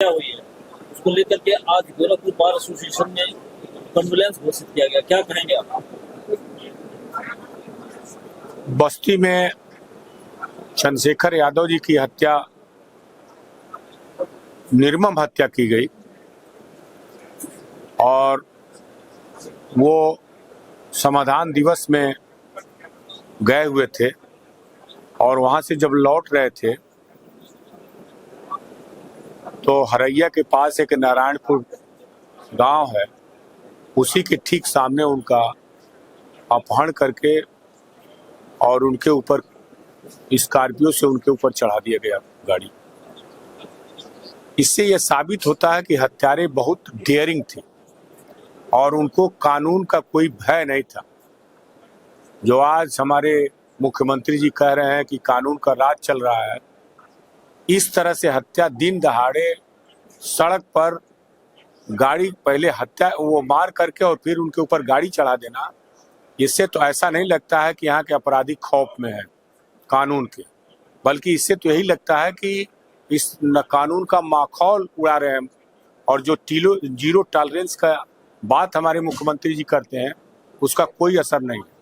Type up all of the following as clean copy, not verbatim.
क्या हुई है उसको लेकर के आज गोरखपुर बार एसोसिएशन में कंडोलेंस घोषित किया गया, क्या कहेंगे आप? बस्ती में चंद्रशेखर यादव जी की हत्या, निर्मम हत्या की गई और वो समाधान दिवस में गए हुए थे और वहां से जब लौट रहे थे तो हरैया के पास एक नारायणपुर गांव है, उसी के ठीक सामने उनका अपहरण करके और उनके ऊपर स्कॉर्पियो से उनके ऊपर चढ़ा दिया गया गाड़ी। इससे यह साबित होता है कि हत्यारे बहुत डेयरिंग थे और उनको कानून का कोई भय नहीं था। जो आज हमारे मुख्यमंत्री जी कह रहे हैं कि कानून का राज चल रहा है, इस तरह से हत्या दिन दहाड़े सड़क पर गाड़ी पहले हत्या वो मार करके और फिर उनके ऊपर गाड़ी चढ़ा देना, इससे तो ऐसा नहीं लगता है कि यहाँ के अपराधी खौफ में है कानून के, बल्कि इससे तो यही लगता है कि इस कानून का माखौल उड़ा रहे हैं। और जो जीरो टॉलरेंस का बात हमारे मुख्यमंत्री जी करते हैं उसका कोई असर नहीं है।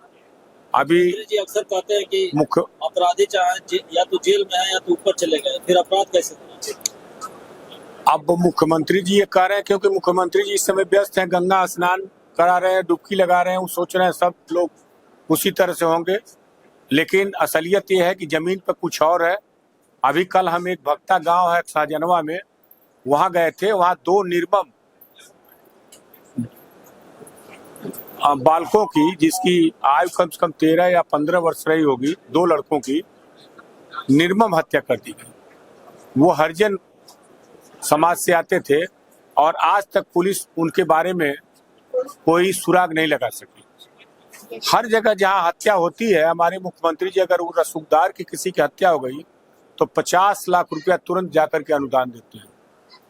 अभी जी अक्सर कहते हैं कि मुख्य अपराधी चाहे या तो जेल में है या तो ऊपर चले गए, फिर अपराध कैसे होना? अब मुख्यमंत्री जी ये कह रहे हैं क्योंकि मुख्यमंत्री जी इस समय व्यस्त हैं, गंगा स्नान करा रहे हैं, डुबकी लगा रहे हैं, वो सोच रहे हैं सब लोग उसी तरह से होंगे, लेकिन असलियत ये है कि जमीन पर कुछ और है। अभी कल हम एक भक्ता गांव है शाहजनवा में, वहां गए थे, वहां दो निर्मम बालकों की, जिसकी आयु कम से कम 13 या 15 वर्ष रही होगी, दो लड़कों की निर्मम हत्या कर दी गई। वो हरिजन समाज से आते थे और आज तक पुलिस उनके बारे में कोई सुराग नहीं लगा सकी। हर जगह जहां हत्या होती है, हमारे मुख्यमंत्री जी अगर वो रसूखदार की किसी की हत्या हो गई तो 50 लाख रुपया तुरंत जाकर के अनुदान देते हैं,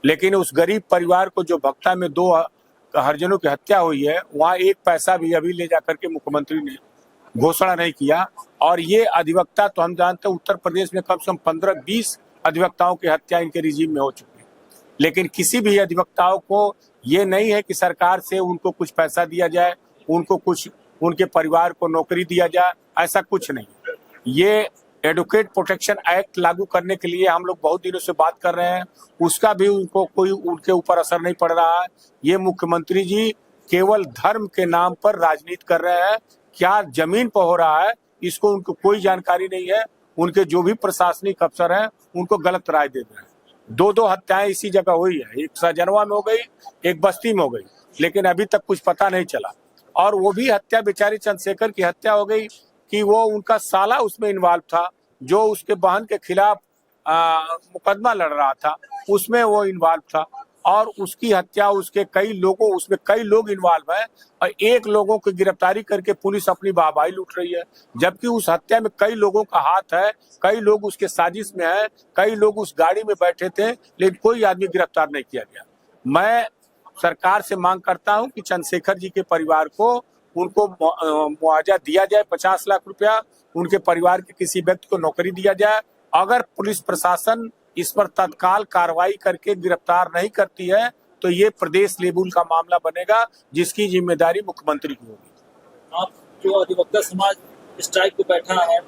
लेकिन उस गरीब परिवार को जो भक्ता में दो हरिजनों की हत्या हुई है, वहां एक पैसा भी अभी ले जाकर के मुख्यमंत्री ने घोषणा नहीं किया। और ये अधिवक्ता तो हम जानते हैं उत्तर प्रदेश में कम से कम 15-20 अधिवक्ताओं की हत्या इनके रिजीम में हो चुकी है, लेकिन किसी भी अधिवक्ताओं को ये नहीं है कि सरकार से उनको कुछ पैसा दिया जाए, उनको कुछ उनके परिवार को नौकरी दिया जाए, ऐसा कुछ नहीं। ये एडवोकेट प्रोटेक्शन एक्ट लागू करने के लिए हम लोग बहुत दिनों से बात कर रहे हैं, उसका भी उनको कोई उनके ऊपर असर नहीं पड़ रहा है। ये मुख्यमंत्री जी केवल धर्म के नाम पर राजनीति कर रहे हैं, क्या जमीन पर हो रहा है इसको उनको कोई जानकारी नहीं है। उनके जो भी प्रशासनिक अफसर हैं उनको गलत राय दे रहे हैं। दो हत्याएं इसी जगह हुई है, एक शाहजनवा में हो गई, एक बस्ती में हो गई, लेकिन अभी तक कुछ पता नहीं चला। और वो भी हत्या बेचारी चंद्रशेखर की हत्या हो गई कि वो उनका साला उसमें इन्वॉल्व था, जो उसके बहन के खिलाफ मुकदमा लड़ रहा था, उसमें वो इन्वॉल्व था और उसकी हत्या उसके उसमें कई लोग इन्वॉल्व हैं और एक लोगों की गिरफ्तारी करके पुलिस अपनी वाहवाही लूट रही है, जबकि उस हत्या में कई लोगों का हाथ है, कई लोग उसके साजिश में है, कई लोग उस गाड़ी में बैठे थे, लेकिन कोई आदमी गिरफ्तार नहीं किया गया। मैं सरकार से मांग करता हूं कि चंद्रशेखर जी के परिवार को उनको मुआवजा दिया जाए, 50 लाख रुपया, उनके परिवार के किसी व्यक्ति को नौकरी दिया जाए। अगर पुलिस प्रशासन इस पर तत्काल कार्रवाई करके गिरफ्तार नहीं करती है तो ये प्रदेश लेवल का मामला बनेगा, जिसकी जिम्मेदारी मुख्यमंत्री की होगी। आप जो अधिवक्ता समाज स्ट्राइक पे बैठा है,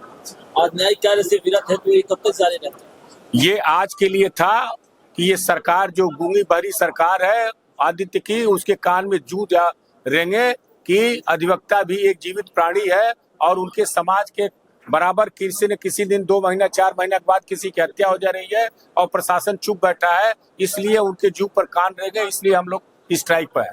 आज न्यायिक कार्य से विरत है, तो ये कब तक जारी रहता है? ये आज के लिए था कि ये सरकार जो गूंगी बहरी सरकार है आदित्य की, उसके कान में जू जा रेंगे कि अधिवक्ता भी एक जीवित प्राणी है और उनके समाज के बराबर किसी न किसी दिन 2 महीना 4 महीना के बाद किसी की हत्या हो जा रही है और प्रशासन चुप बैठा है, इसलिए उनके जू पर कान रहेंगे, इसलिए हम लोग स्ट्राइक पर है।